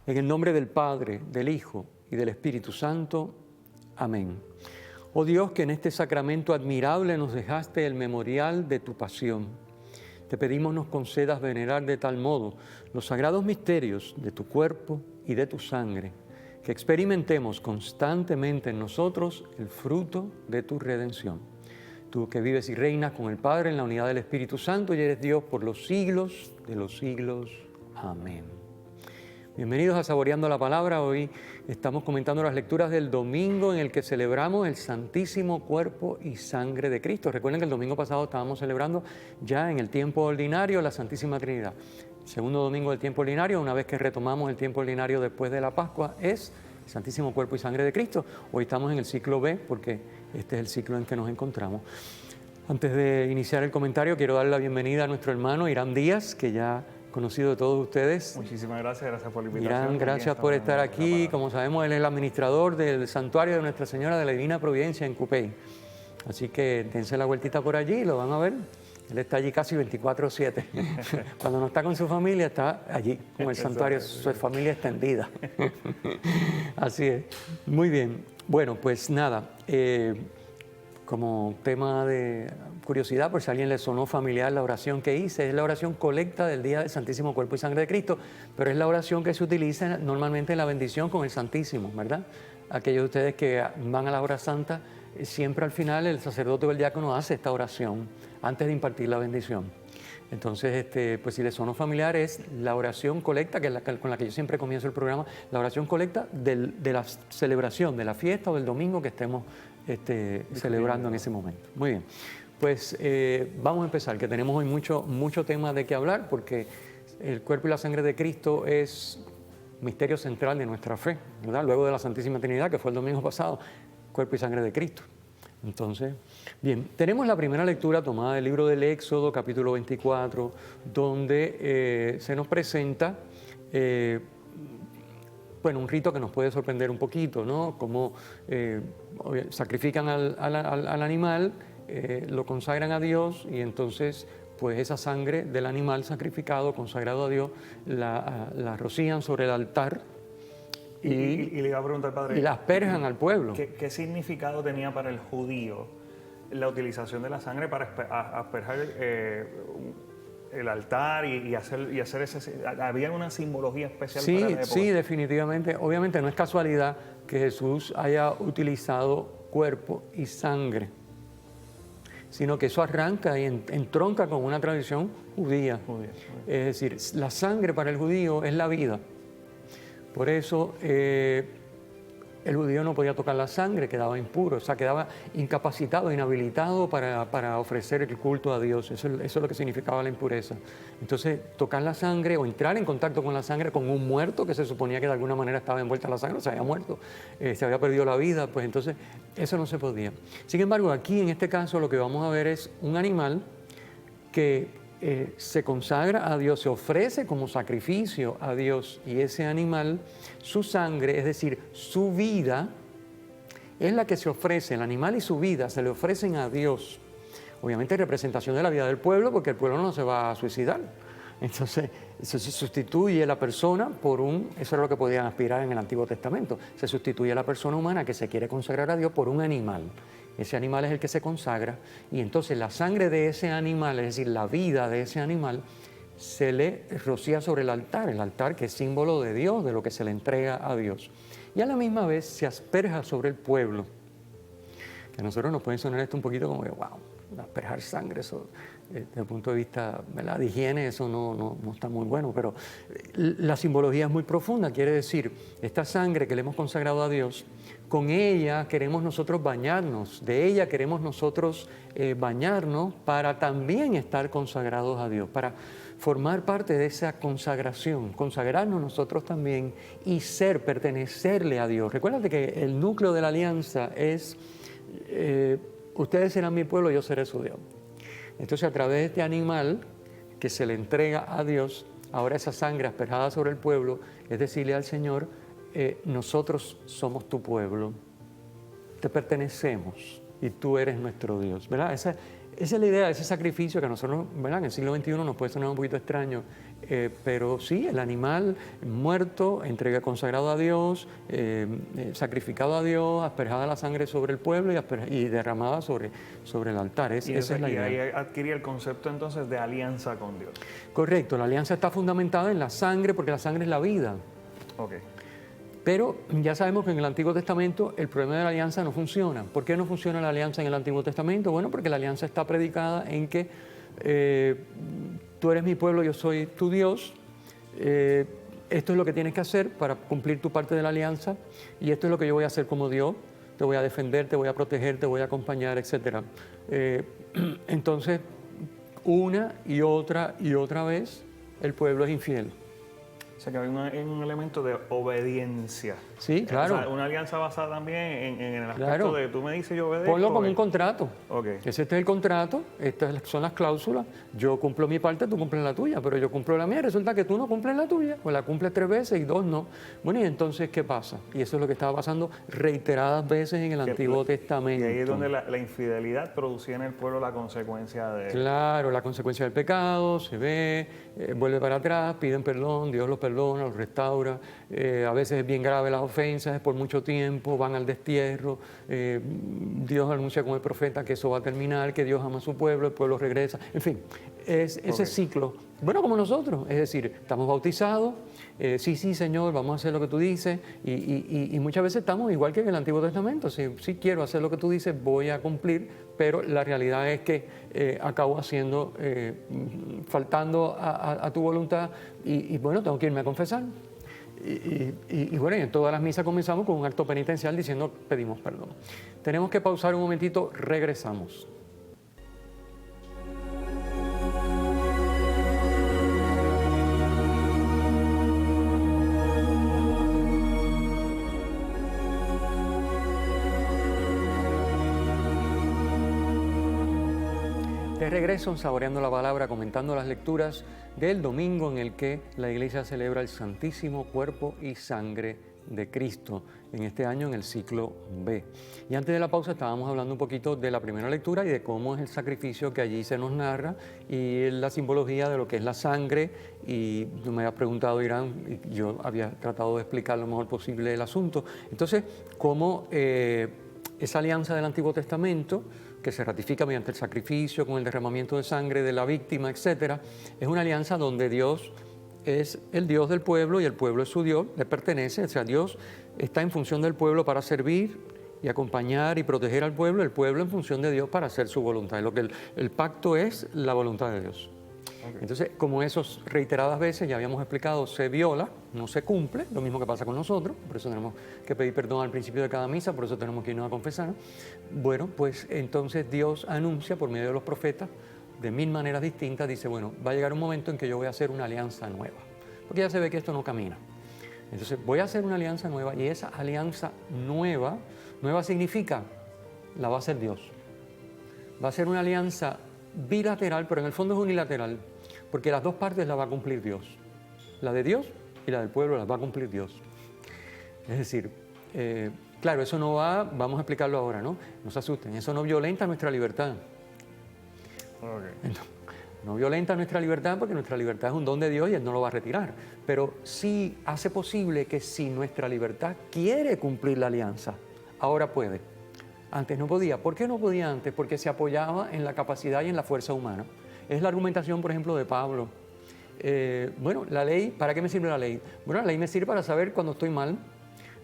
En el nombre del Padre, del Hijo y del Espíritu Santo. Amén. Oh Dios, que en este sacramento admirable nos dejaste el memorial de tu pasión, te pedimos nos concedas venerar de tal modo los sagrados misterios de tu cuerpo y de tu sangre, que experimentemos constantemente en nosotros el fruto de tu redención. Tú que vives y reinas con el Padre en la unidad del Espíritu Santo y eres Dios por los siglos de los siglos. Amén. Bienvenidos a Saboreando la Palabra. Hoy estamos comentando las lecturas del domingo en el que celebramos el Santísimo Cuerpo y Sangre de Cristo. Recuerden que el domingo pasado estábamos celebrando ya en el tiempo ordinario la Santísima Trinidad. El segundo domingo del tiempo ordinario, una vez que retomamos el tiempo ordinario después de la Pascua, es el Santísimo Cuerpo y Sangre de Cristo. Hoy estamos en el ciclo B porque este es el ciclo en que nos encontramos. Antes de iniciar el comentario, quiero darle la bienvenida a nuestro hermano Irán Díaz, que ya conocido de todos ustedes. Muchísimas gracias por la invitación. Irán, gracias por estar aquí. Como sabemos, él es el administrador del santuario de Nuestra Señora de la Divina Providencia en Cupey. Así que dense la vueltita por allí, lo van a ver. Él está allí casi 24/7. Cuando no está con su familia, está allí, con el santuario, su familia extendida. Así es. Muy bien. Bueno, pues nada, como tema de curiosidad, por si a alguien le sonó familiar la oración que hice, es la oración colecta del día del Santísimo Cuerpo y Sangre de Cristo, pero es la oración que se utiliza normalmente en la bendición con el Santísimo, ¿verdad? Aquellos de ustedes que van a la hora santa, siempre al final el sacerdote o el diácono hace esta oración antes de impartir la bendición. Entonces, pues si le sonó familiar, es la oración colecta, que es con la que yo siempre comienzo el programa, la oración colecta de la celebración, de la fiesta o del domingo que estemos celebrando en ese momento. Muy bien, pues vamos a empezar, que tenemos hoy mucho tema de qué hablar, porque el cuerpo y la sangre de Cristo es misterio central de nuestra fe, ¿verdad? Luego de la Santísima Trinidad, que fue el domingo pasado, cuerpo y sangre de Cristo. Entonces, bien, tenemos la primera lectura tomada del libro del Éxodo, capítulo 24, donde se nos presenta un rito que nos puede sorprender un poquito, ¿no? Como sacrifican al animal, lo consagran a Dios y entonces pues esa sangre del animal sacrificado, consagrado a Dios, la rocían sobre el altar y le iba a preguntar, padre, y la asperjan al pueblo. ¿Qué significado tenía para el judío la utilización de la sangre para asperjar el altar y hacer ese? ¿Había una simbología especial para la época? Sí, definitivamente. Obviamente no es casualidad que Jesús haya utilizado cuerpo y sangre, sino que eso arranca y entronca con una tradición judía. Es decir, la sangre para el judío es la vida. Por eso el judío no podía tocar la sangre, quedaba impuro, o sea, quedaba incapacitado, inhabilitado para ofrecer el culto a Dios. Eso es lo que significaba la impureza. Entonces, tocar la sangre o entrar en contacto con la sangre con un muerto que se suponía que de alguna manera estaba envuelta en la sangre, o se había muerto, se había perdido la vida, pues entonces eso no se podía. Sin embargo, aquí en este caso lo que vamos a ver es un animal que se consagra a Dios, se ofrece como sacrificio a Dios, y ese animal, su sangre, es decir, su vida, es la que se ofrece. El animal y su vida se le ofrecen a Dios. Obviamente representación de la vida del pueblo, porque el pueblo no se va a suicidar. Entonces se sustituye la persona por eso es lo que podían aspirar en el Antiguo Testamento, se sustituye a la persona humana que se quiere consagrar a Dios por un animal. Ese animal es el que se consagra y entonces la sangre de ese animal, es decir, la vida de ese animal, se le rocía sobre el altar que es símbolo de Dios, de lo que se le entrega a Dios. Y a la misma vez se asperja sobre el pueblo, que a nosotros nos puede sonar esto un poquito como que, wow, asperjar sangre, eso desde el punto de vista, ¿verdad?, de higiene, eso no está muy bueno, pero la simbología es muy profunda. Quiere decir, esta sangre que le hemos consagrado a Dios, con ella queremos nosotros bañarnos, de ella queremos nosotros bañarnos para también estar consagrados a Dios, para formar parte de esa consagración, consagrarnos nosotros también y pertenecerle a Dios. Recuérdate que el núcleo de la alianza es, ustedes serán mi pueblo, yo seré su Dios. Entonces, a través de este animal que se le entrega a Dios, ahora esa sangre asperjada sobre el pueblo, es decirle al Señor, nosotros somos tu pueblo, te pertenecemos y tú eres nuestro Dios, ¿verdad? Esa esa es la idea, ese sacrificio que a nosotros, ¿verdad? En el siglo XXI nos puede sonar un poquito extraño, pero sí, el animal muerto, entrega consagrado a Dios, sacrificado a Dios, asperjada la sangre sobre el pueblo y derramada sobre el altar. Esa es la idea. Y ahí adquiría el concepto entonces de alianza con Dios. Correcto, la alianza está fundamentada en la sangre porque la sangre es la vida. Okay. Pero ya sabemos que en el Antiguo Testamento el problema de la alianza no funciona. ¿Por qué no funciona la alianza en el Antiguo Testamento? Bueno, porque la alianza está predicada en que tú eres mi pueblo, yo soy tu Dios. Esto es lo que tienes que hacer para cumplir tu parte de la alianza y esto es lo que yo voy a hacer como Dios. Te voy a defender, te voy a proteger, te voy a acompañar, etc. Entonces, una y otra vez el pueblo es infiel. O sea que hay un elemento de obediencia. Sí, claro. O sea, una alianza basada también en el aspecto Claro. de tú me dices yo obedezco. Ponlo como un contrato. Okay. Este es el contrato, estas son las cláusulas. Yo cumplo mi parte, tú cumples la tuya, pero yo cumplo la mía. Resulta que tú no cumples la tuya, o la cumples 3 veces y 2 no. Bueno, y entonces, ¿qué pasa? Y eso es lo que estaba pasando reiteradas veces en el Antiguo Testamento. Y ahí es donde la infidelidad producía en el pueblo la consecuencia de... Claro, la consecuencia del pecado, se ve, vuelve para atrás, piden perdón, Dios los perdona, los restaura. A veces es bien grave las ofensas, es por mucho tiempo, van al destierro. Dios anuncia con el profeta que eso va a terminar, que Dios ama a su pueblo, el pueblo regresa. En fin, es ese ciclo. Bueno, como nosotros, es decir, estamos bautizados, sí, Señor, vamos a hacer lo que tú dices, y muchas veces estamos igual que en el Antiguo Testamento. Sí quiero hacer lo que tú dices, voy a cumplir, pero la realidad es que acabo haciendo, faltando a tu voluntad, y bueno, tengo que irme a confesar. Y bueno, en todas las misas comenzamos con un acto penitencial diciendo pedimos perdón. Tenemos que pausar un momentito, regresamos. De regreso, saboreando la palabra, comentando las lecturas del domingo en el que la Iglesia celebra el Santísimo Cuerpo y Sangre de Cristo, en este año en el ciclo B. Y antes de la pausa estábamos hablando un poquito de la primera lectura y de cómo es el sacrificio que allí se nos narra y la simbología de lo que es la sangre. Y tú me habías preguntado, Irán, y yo había tratado de explicar lo mejor posible el asunto. Entonces, cómo esa alianza del Antiguo Testamento, que se ratifica mediante el sacrificio, con el derramamiento de sangre de la víctima, etc., es una alianza donde Dios es el Dios del pueblo y el pueblo es su Dios, le pertenece, o sea, Dios está en función del pueblo para servir y acompañar y proteger al pueblo, el pueblo en función de Dios para hacer su voluntad. Lo que el pacto es la voluntad de Dios. Okay. Entonces, como eso reiteradas veces, ya habíamos explicado, se viola, no se cumple, lo mismo que pasa con nosotros, por eso tenemos que pedir perdón al principio de cada misa, por eso tenemos que irnos a confesar. Bueno, pues entonces Dios anuncia por medio de los profetas, de 1000 maneras distintas, dice, bueno, va a llegar un momento en que yo voy a hacer una alianza nueva, porque ya se ve que esto no camina. Entonces, voy a hacer una alianza nueva y esa alianza nueva significa, la va a hacer Dios. Va a ser una alianza bilateral, pero en el fondo es unilateral, porque las dos partes las va a cumplir Dios. La de Dios y la del pueblo las va a cumplir Dios. Es decir, claro, eso no va, vamos a explicarlo ahora, ¿no? No se asusten, eso no violenta nuestra libertad. Okay. No violenta nuestra libertad porque nuestra libertad es un don de Dios y Él no lo va a retirar. Pero sí hace posible que si nuestra libertad quiere cumplir la alianza, ahora puede. Antes no podía. ¿Por qué no podía antes? Porque se apoyaba en la capacidad y en la fuerza humana. Es la argumentación, por ejemplo, de Pablo. Bueno, la ley, ¿para qué me sirve la ley? Bueno, la ley me sirve para saber cuando estoy mal.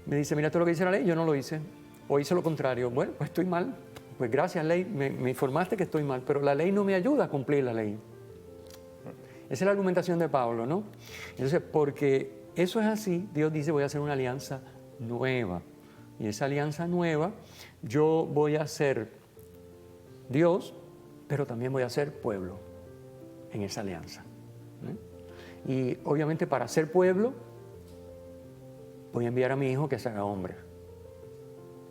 Me dice, mira, esto es lo que dice la ley, yo no lo hice. O hice lo contrario. Bueno, pues estoy mal. Pues gracias, ley, me informaste que estoy mal, pero la ley no me ayuda a cumplir la ley. Esa es la argumentación de Pablo, ¿no? Entonces, porque eso es así, Dios dice, voy a hacer una alianza nueva. Y esa alianza nueva, yo voy a ser Dios, pero también voy a ser pueblo en esa alianza. Y obviamente para ser pueblo, voy a enviar a mi hijo que se haga hombre,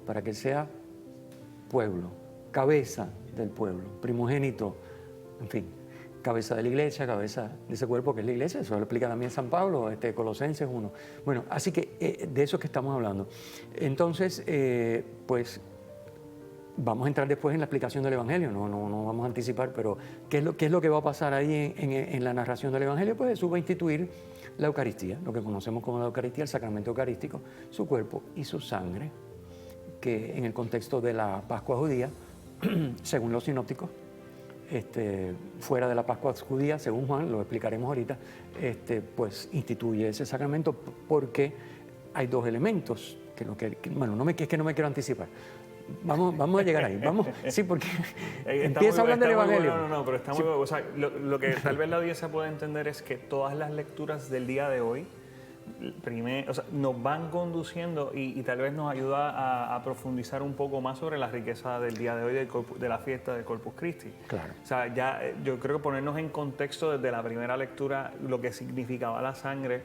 para que sea pueblo, cabeza del pueblo, primogénito, en fin, cabeza de la iglesia, cabeza de ese cuerpo que es la iglesia. Eso lo explica también San Pablo, Colosenses 1. Bueno, así que de eso es que estamos hablando. Entonces, pues vamos a entrar después en la explicación del Evangelio, no vamos a anticipar, pero qué es lo que va a pasar ahí en la narración del Evangelio? Pues Jesús va a instituir la Eucaristía, lo que conocemos como la Eucaristía, el sacramento eucarístico, su cuerpo y su sangre, que en el contexto de la Pascua judía, según los sinópticos, fuera de la Pascua judía, según Juan, lo explicaremos ahorita, pues instituye ese sacramento porque hay dos elementos, bueno, es que no me quiero anticipar. Vamos a llegar ahí, sí, porque empieza hablando del Evangelio. No, pero está muy bueno. O sea, lo que tal vez la audiencia puede entender es que todas las lecturas del día de hoy nos van conduciendo y tal vez nos ayuda a profundizar un poco más sobre la riqueza del día de hoy de la fiesta del Corpus Christi. Claro. O sea, ya yo creo que ponernos en contexto desde la primera lectura lo que significaba la sangre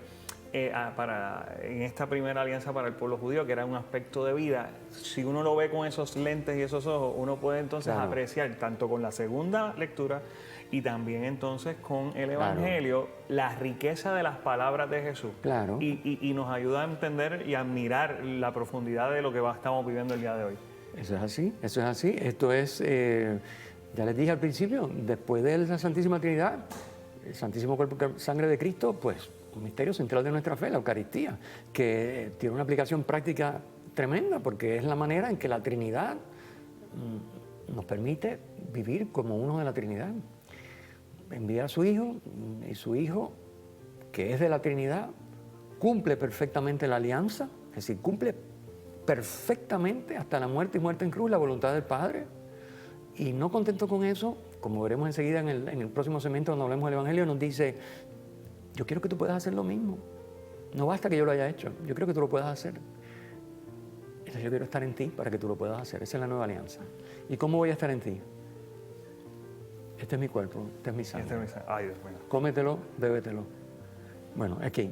en esta primera alianza para el pueblo judío, que era un aspecto de vida. Si uno lo ve con esos lentes y esos ojos, uno puede entonces apreciar tanto con la segunda lectura y también entonces con el Evangelio la riqueza de las palabras de Jesús. Claro. Y nos ayuda a entender y a admirar la profundidad de lo que estamos viviendo el día de hoy. Eso es así, eso es así. Esto es, ya les dije al principio, después de la Santísima Trinidad, el Santísimo Cuerpo y Sangre de Cristo, pues un misterio central de nuestra fe, la Eucaristía, que tiene una aplicación práctica tremenda, porque es la manera en que la Trinidad nos permite vivir como uno de la Trinidad. Envía a su Hijo, y su Hijo, que es de la Trinidad, cumple perfectamente la alianza, es decir, cumple perfectamente hasta la muerte y muerte en cruz la voluntad del Padre. Y no contento con eso, como veremos enseguida en el próximo segmento cuando hablemos del Evangelio, nos dice: yo quiero que tú puedas hacer lo mismo. No basta que yo lo haya hecho, yo quiero que tú lo puedas hacer. Entonces yo quiero estar en ti para que tú lo puedas hacer. Esa es la nueva alianza. ¿Y cómo voy a estar en ti? Este es mi cuerpo, este es mi sangre. Ay, Dios mío. Cómetelo, bébetelo. Bueno, aquí,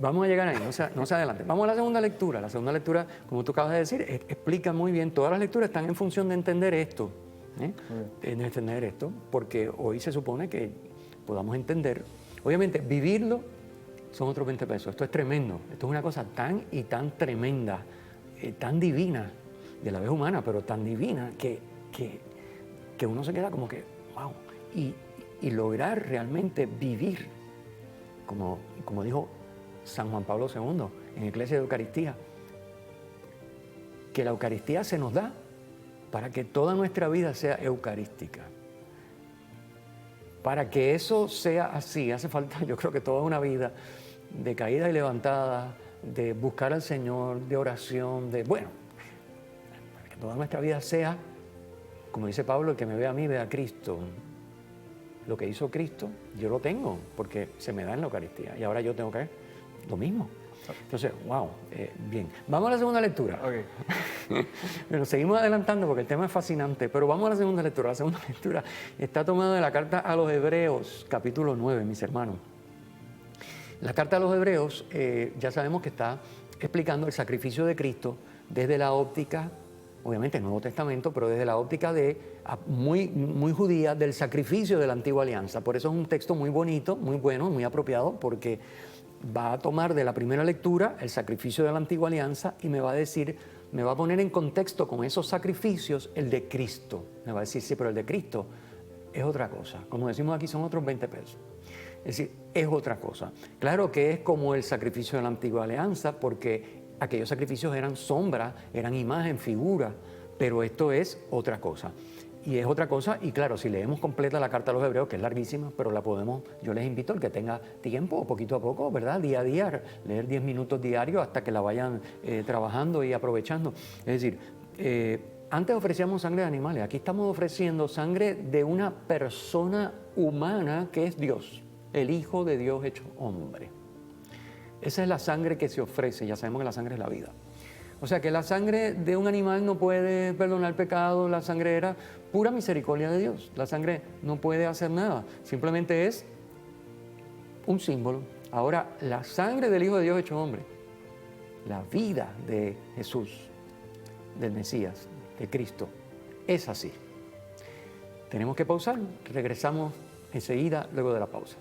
vamos a llegar ahí, no se adelante. Vamos a la segunda lectura. La segunda lectura, como tú acabas de decir, explica muy bien. Todas las lecturas están en función de entender esto. De entender esto, porque hoy se supone que podamos entender. Obviamente, vivirlo son otros 20 pesos. Esto es tremendo. Esto es una cosa tan y tan tremenda, tan divina, de la vez humana, pero tan divina que uno se queda como que, wow. Y lograr realmente vivir, como dijo San Juan Pablo II en Iglesia de Eucaristía, que la Eucaristía se nos da para que toda nuestra vida sea eucarística. Para que eso sea así, hace falta, yo creo que toda una vida de caída y levantada, de buscar al Señor, de oración, para que toda nuestra vida sea, como dice Pablo, el que me ve a mí, ve a Cristo. Lo que hizo Cristo, yo lo tengo, porque se me da en la Eucaristía. Y ahora yo tengo que lo mismo. Entonces, wow, bien. Vamos a la segunda lectura. Okay. Bueno, seguimos adelantando porque el tema es fascinante, pero vamos a la segunda lectura. La segunda lectura está tomada de la carta a los Hebreos, capítulo 9, mis hermanos. La carta a los Hebreos, ya sabemos que está explicando el sacrificio de Cristo desde la óptica, obviamente el Nuevo Testamento, pero desde la óptica muy judía del sacrificio de la antigua alianza. Por eso es un texto muy bonito, muy bueno, muy apropiado, porque va a tomar de la primera lectura el sacrificio de la antigua alianza y me va a poner en contexto con esos sacrificios el de Cristo. Me va a decir, sí, pero el de Cristo es otra cosa. Como decimos aquí, son otros 20 pesos. Es decir, es otra cosa. Claro que es como el sacrificio de la antigua alianza, porque aquellos sacrificios eran sombra, eran imagen, figura, pero esto es otra cosa. Y es otra cosa, y claro, si leemos completa la carta a los Hebreos, que es larguísima, pero yo les invito al que tenga tiempo, poquito a poco, ¿verdad? Día a día, leer 10 minutos diarios hasta que la vayan trabajando y aprovechando. Es decir, antes ofrecíamos sangre de animales, aquí estamos ofreciendo sangre de una persona humana que es Dios, el Hijo de Dios hecho hombre. Esa es la sangre que se ofrece, ya sabemos que la sangre es la vida. O sea que la sangre de un animal no puede perdonar pecado, la sangre era pura misericordia de Dios. La sangre no puede hacer nada, simplemente es un símbolo. Ahora, la sangre del Hijo de Dios hecho hombre, la vida de Jesús, del Mesías, de Cristo, es así. Tenemos que pausar, regresamos enseguida luego de la pausa.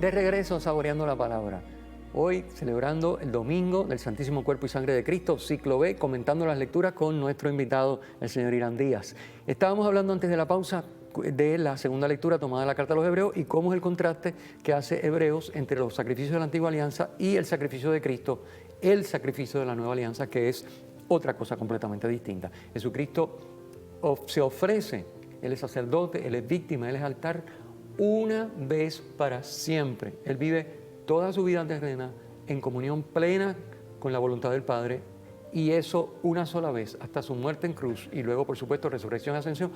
De regreso saboreando la palabra. Hoy celebrando el domingo del Santísimo Cuerpo y Sangre de Cristo, ciclo B, comentando las lecturas con nuestro invitado, el señor Irán Díaz. Estábamos hablando antes de la pausa de la segunda lectura tomada de la Carta a los Hebreos y cómo es el contraste que hace Hebreos entre los sacrificios de la Antigua Alianza y el sacrificio de Cristo, el sacrificio de la Nueva Alianza, que es otra cosa completamente distinta. Jesucristo se ofrece, Él es sacerdote, Él es víctima, Él es altar, una vez para siempre. Él vive toda su vida terrena en comunión plena con la voluntad del Padre, y eso una sola vez, hasta su muerte en cruz, y luego, por supuesto, resurrección y ascensión,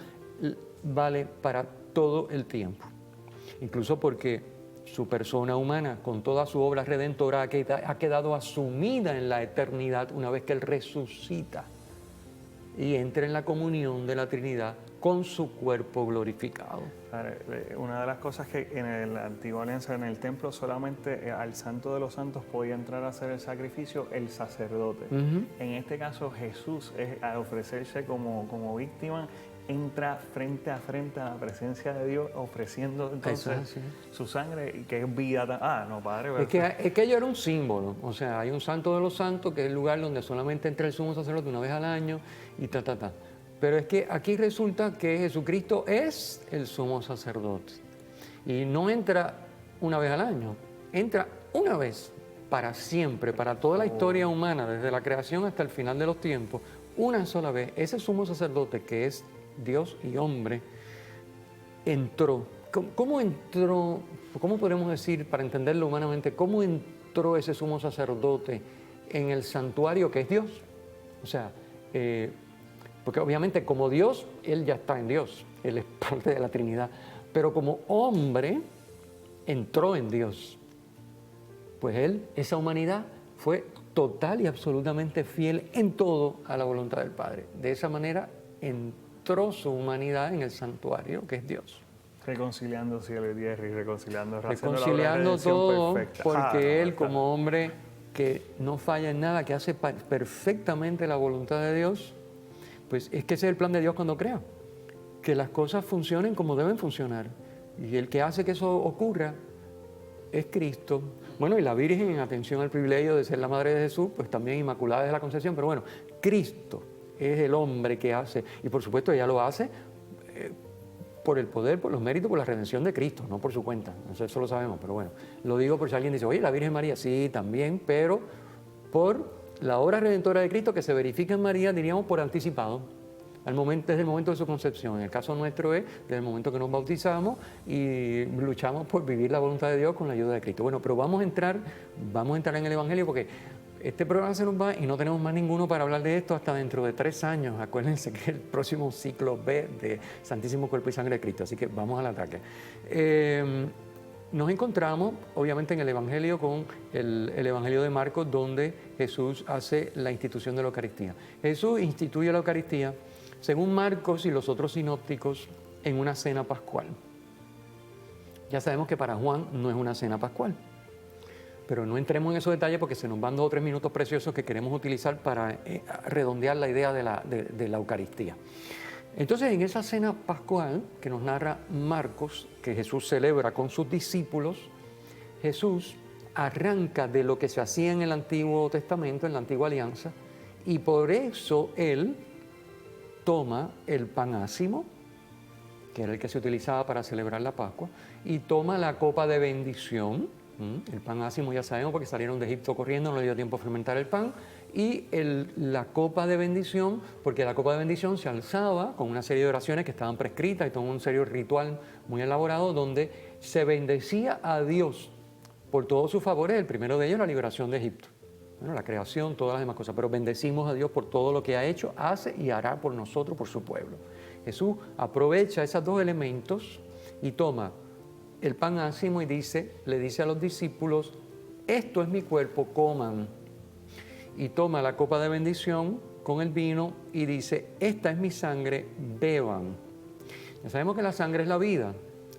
vale para todo el tiempo. Incluso porque su persona humana, con toda su obra redentora, ha quedado asumida en la eternidad una vez que Él resucita y entra en la comunión de la Trinidad con su cuerpo glorificado. Una de las cosas que en la Antigua Alianza, en el templo, solamente al Santo de los Santos podía entrar a hacer el sacrificio el sacerdote. En este caso, Jesús, al ofrecerse como víctima, entra frente a la presencia de Dios, ofreciendo entonces su sangre, que es vida. No, Padre. Es que ello era un símbolo. O sea, hay un Santo de los Santos, que es el lugar donde solamente entra el sumo sacerdote una vez al año y Pero es que aquí resulta que Jesucristo es el sumo sacerdote. Y no entra una vez al año, entra una vez para siempre, para toda la historia humana, desde la creación hasta el final de los tiempos, una sola vez. Ese sumo sacerdote, que es Dios y hombre, entró. ¿Cómo entró? ¿Cómo podemos decir, para entenderlo humanamente, cómo entró ese sumo sacerdote en el santuario que es Dios? O sea, porque obviamente como Dios, Él ya está en Dios, Él es parte de la Trinidad, pero como hombre entró en Dios. Pues Él, esa humanidad, fue total y absolutamente fiel en todo a la voluntad del Padre. De esa manera entró su humanidad en el santuario que es Dios. Reconciliando cielo y tierra y reconciliando todo, perfecta. Porque Él como hombre que no falla en nada, que hace perfectamente la voluntad de Dios, pues es que ese es el plan de Dios cuando crea, que las cosas funcionen como deben funcionar. Y el que hace que eso ocurra es Cristo. Bueno, y la Virgen, en atención al privilegio de ser la Madre de Jesús, pues también Inmaculada desde la Concepción. Pero bueno, Cristo es el hombre que hace, y por supuesto ella lo hace por el poder, por los méritos, por la redención de Cristo, no por su cuenta. Eso lo sabemos, pero bueno, lo digo por si alguien dice, oye, la Virgen María, sí, también, pero por la obra redentora de Cristo que se verifica en María, diríamos, por anticipado, desde el momento de su concepción. En el caso nuestro es desde el momento que nos bautizamos y luchamos por vivir la voluntad de Dios con la ayuda de Cristo. Bueno, pero vamos a entrar en el Evangelio, porque este programa se nos va y no tenemos más ninguno para hablar de esto hasta dentro de 3 años. Acuérdense que es el próximo ciclo B de Santísimo Cuerpo y Sangre de Cristo, así que vamos al ataque. Nos encontramos, obviamente, en el Evangelio con el Evangelio de Marcos, donde Jesús hace la institución de la Eucaristía. Jesús instituye la Eucaristía, según Marcos y los otros sinópticos, en una cena pascual. Ya sabemos que para Juan no es una cena pascual, pero no entremos en esos detalles porque se nos van 2 o 3 minutos preciosos que queremos utilizar para redondear la idea de la Eucaristía. Entonces, en esa cena pascual que nos narra Marcos, que Jesús celebra con sus discípulos, Jesús arranca de lo que se hacía en el Antiguo Testamento, en la Antigua Alianza, y por eso Él toma el pan ácimo, que era el que se utilizaba para celebrar la Pascua, y toma la copa de bendición. El pan ácimo ya sabemos porque salieron de Egipto corriendo, no le dio tiempo a fermentar el pan, y la copa de bendición, porque la copa de bendición se alzaba con una serie de oraciones que estaban prescritas y todo un serio ritual muy elaborado donde se bendecía a Dios por todos sus favores. El primero de ellos, la liberación de Egipto, bueno, la creación, todas las demás cosas, pero bendecimos a Dios por todo lo que ha hecho, hace y hará por nosotros, por su pueblo. Jesús aprovecha esos 2 elementos y toma el pan ácimo y le dice a los discípulos, esto es mi cuerpo, coman. Y toma la copa de bendición con el vino y dice, esta es mi sangre, beban. Ya sabemos que la sangre es la vida.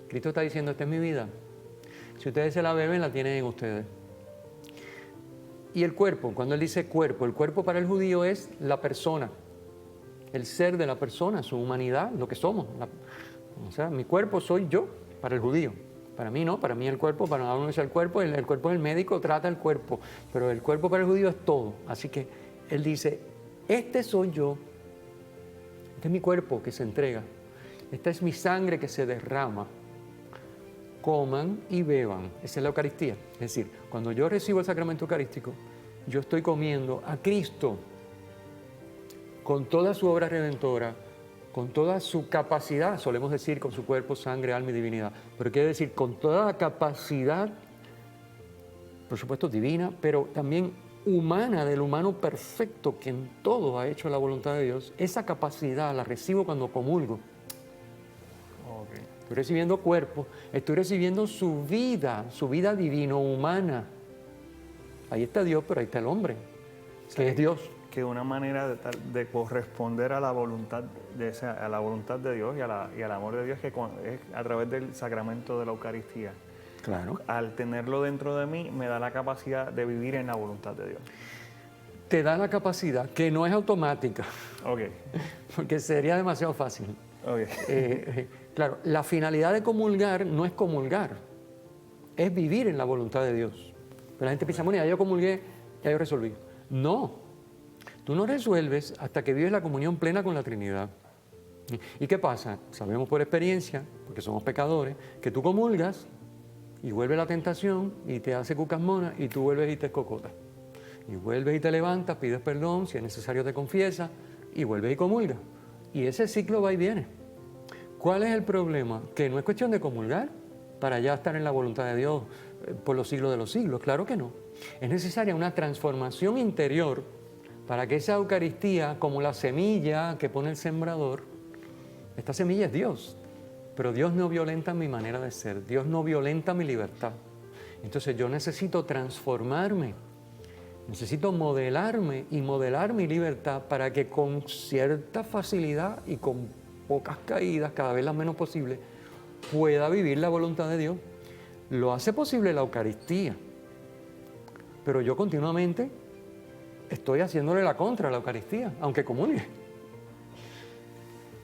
Cristo está diciendo, esta es mi vida. Si ustedes se la beben, la tienen en ustedes. Y el cuerpo, cuando él dice cuerpo, el cuerpo para el judío es la persona, el ser de la persona, su humanidad, lo que somos. O sea, mi cuerpo soy yo para el judío. Para mí no, para mí el cuerpo, para uno es el cuerpo, el cuerpo del médico trata el cuerpo, pero el cuerpo para el judío es todo. Así que él dice, este soy yo, este es mi cuerpo que se entrega, esta es mi sangre que se derrama. Coman y beban, esa es la Eucaristía. Es decir, cuando yo recibo el sacramento eucarístico, yo estoy comiendo a Cristo con toda su obra redentora, con toda su capacidad, solemos decir con su cuerpo, sangre, alma y divinidad, pero quiere decir con toda la capacidad, por supuesto divina, pero también humana, del humano perfecto que en todo ha hecho la voluntad de Dios. Esa capacidad la recibo cuando comulgo. Okay. Estoy recibiendo cuerpo, estoy recibiendo su vida divino-humana. Ahí está Dios, pero ahí está el hombre, que es Dios. Que una manera de corresponder a la voluntad a la voluntad de Dios y al amor de Dios que es a través del sacramento de la Eucaristía. Claro. Al tenerlo dentro de mí me da la capacidad de vivir en la voluntad de Dios. Te da la capacidad, que no es automática, Okay. porque sería demasiado fácil. Okay. Claro, la finalidad de comulgar no es comulgar, es vivir en la voluntad de Dios. Pero la gente piensa, bueno, ya yo comulgué, ya yo resolví. No. Tú no resuelves hasta que vives la comunión plena con la Trinidad. ¿Y qué pasa? Sabemos por experiencia, porque somos pecadores, que tú comulgas y vuelve la tentación y te hace cucas monas y tú vuelves y te escocotas. Y vuelves y te levantas, pides perdón, si es necesario te confiesas y vuelves y comulgas. Y ese ciclo va y viene. ¿Cuál es el problema? Que no es cuestión de comulgar para ya estar en la voluntad de Dios por los siglos de los siglos. Claro que no. Es necesaria una transformación interior para que esa Eucaristía, como la semilla que pone el sembrador, esta semilla es Dios, pero Dios no violenta mi manera de ser, Dios no violenta mi libertad. Entonces yo necesito transformarme, necesito modelarme y modelar mi libertad para que con cierta facilidad y con pocas caídas, cada vez las menos posibles, pueda vivir la voluntad de Dios. Lo hace posible la Eucaristía, pero yo continuamente estoy haciéndole la contra a la Eucaristía, aunque comulgue.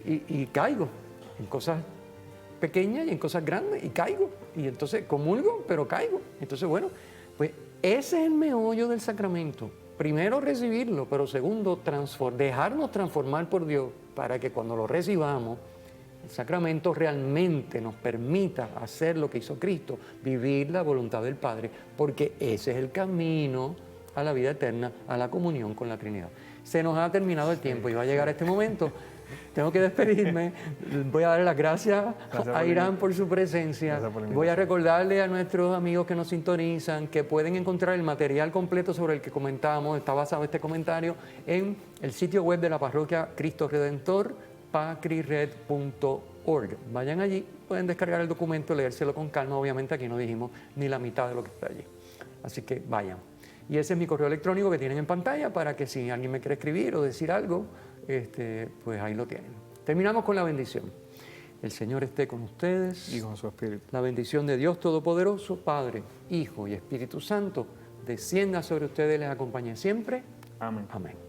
Y caigo en cosas pequeñas y en cosas grandes, y caigo. Y entonces comulgo, pero caigo. Entonces, bueno, pues ese es el meollo del sacramento. Primero recibirlo, pero segundo, dejarnos transformar por Dios para que cuando lo recibamos, el sacramento realmente nos permita hacer lo que hizo Cristo, vivir la voluntad del Padre, porque ese es el camino a la vida eterna, a la comunión con la Trinidad. Se nos ha terminado el tiempo y va a llegar este momento. Tengo que despedirme. Voy a darle las gracias a Irán por su presencia. Voy a recordarle a nuestros amigos que nos sintonizan que pueden encontrar el material completo sobre el que comentamos, está basado este comentario, en el sitio web de la parroquia Cristo Redentor, pacrired.org. Vayan allí, pueden descargar el documento, leérselo con calma. Obviamente aquí no dijimos ni la mitad de lo que está allí. Así que vayan. Y ese es mi correo electrónico que tienen en pantalla para que si alguien me quiere escribir o decir algo, pues ahí lo tienen. Terminamos con la bendición. El Señor esté con ustedes. Y con su Espíritu. La bendición de Dios Todopoderoso, Padre, Hijo y Espíritu Santo, descienda sobre ustedes y les acompañe siempre. Amén. Amén.